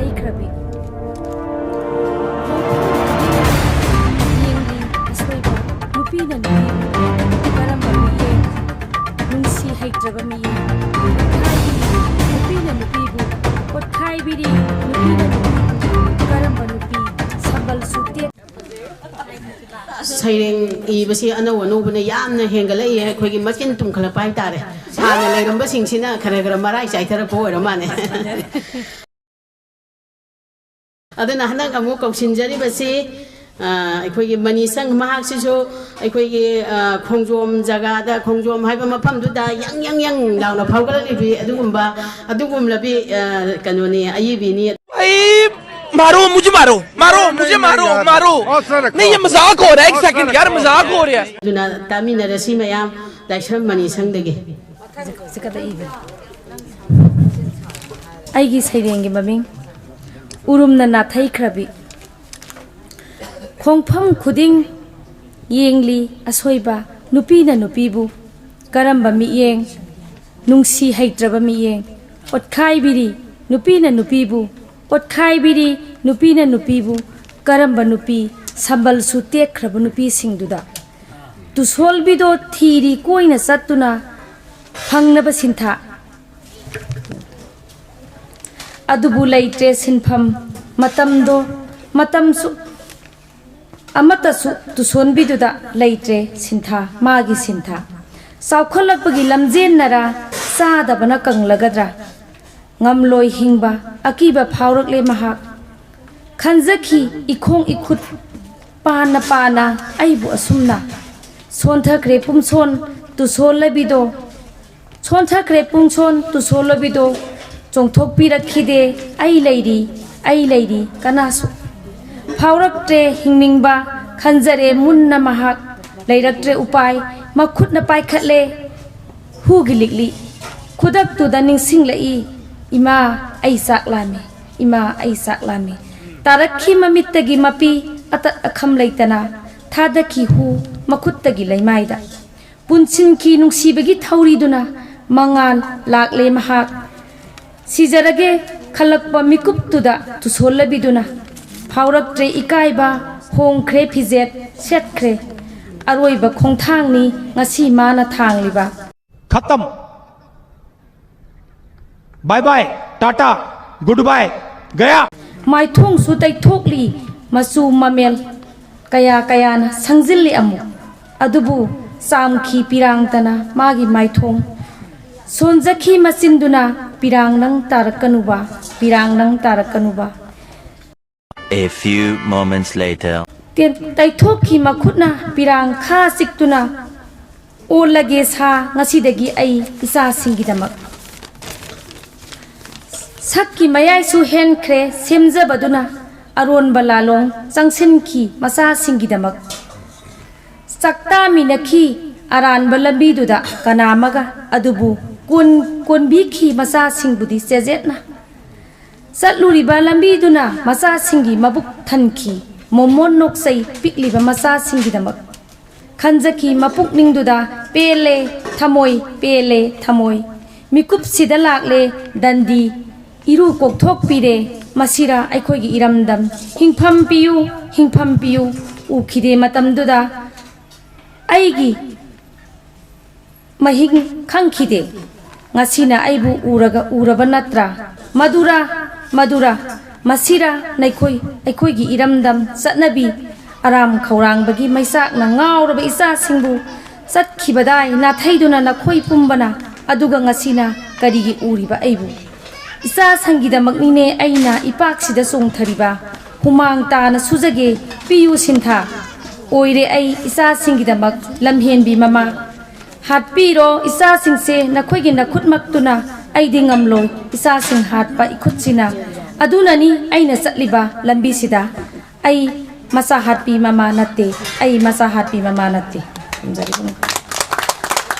Natheikhrabi Nupina nupi karamba miye nungsi haitraba miye nupina nupibu potkhai biri nupina nupi karamba nupi sambal sutte seireng ibasi anaw anubana yamna hengalai akhoi machin tumkhala pai tare hana leiramba singsina khara marai chaithara ko ramane aduna hanak amu kausinjari basi akhoi manisang mahaksisu akhoi khongjom jaga da khongjom haiba mafam du da yang launa phawgala libi adugumlabi kanoni ayibi ni मारो मुझे मारो नहीं ये मजाक हो रहा है एक सेकंड यार मजाक हो रहा है दुना तामिना रसी मयाम Laishram मनीसंग दगे sikada ibe aigi seireng gi maming urumna natheikhrabi khongpham khuding yengli asoiba nupina nupibu karamba miyeng nungsi haitraba miyeng otkhai biri nupina nupibu potkhai biri nupina nupibu karamba nupi sambal su tekhraba nupi singduda tusol bido thiri koina satuna phangnaba sintha adubu laitre sinpham matamsu amatasu tuson biduda laitre sintha magi sintha saukhalapagi lamjen nara sadabana kanglagadra ngamloi hingba akiba phaurakle mahak khanjaki ikhong ikhut pana aibu asumna sonthakre pumson tu solabido sonthakre pumson tu solabido chongthok pirakhide ai leiri kanasu phauraktre hingningba khanjare munna mahak leiraktre upai makhutna paikhatle hugilikli khudak tu daning singlai ima ai saklami tarakhi mamittagi mapi atat akham leitana thadaki hu makhuttagi leimaida punsin ki nungsibagi thauriduna mangal lakle mahak sijarage khalakpa mikuptuda tusolabiduna phauraktre ikaiba hongkhre phijet setkhre aroiba khongthangni ngasi mana thangliba खत्म bye bye tata good bye गया maithong su taithokli masu mamel kaya na sangjilli amu adubu samkhi pirang tana magi maithong sonjakhi masinduna pirang nang tarakanuba A few moments later taithokhi makhutna pirang kha siktuna olage sa ngasidagi ai isa singidamak sakki mayai su henkhre semjabaduna aron balalong changsinki masa singidamak sakta minakhi aran balambi duda kanamaga adubu kun bikhi masa singbudi sejetna satluri balambi duna masa singi mabuk thanki momon noksai pikliba masa singidamak khanjaki mapuk ningduda pele thamoi mikup sida lakle dandi iru kokthok pire masira aikhogi iramdam hingpham piyu ukhide matamduda aigi mahing khangkhide ngasina aibu uraba natra madura masira naikhoi aikhogi iramdam satnabi aram khaurang bagi maisak na ngauraba isa singbu satkhibadai na thaiduna na khoi pumbana aduga ngasina karigi uriba aibu isa sangida maknine aina ipak sida songthariba humang ta na sujage piyu sintha oire ai isa singida mak lamhenbi mama hatpiro isa singse na khoigi na khutmaktuna aidi ngamloi isa sing hatpa ikhutsina adunani aina satliba lambi sida ai masa hatpi mama natte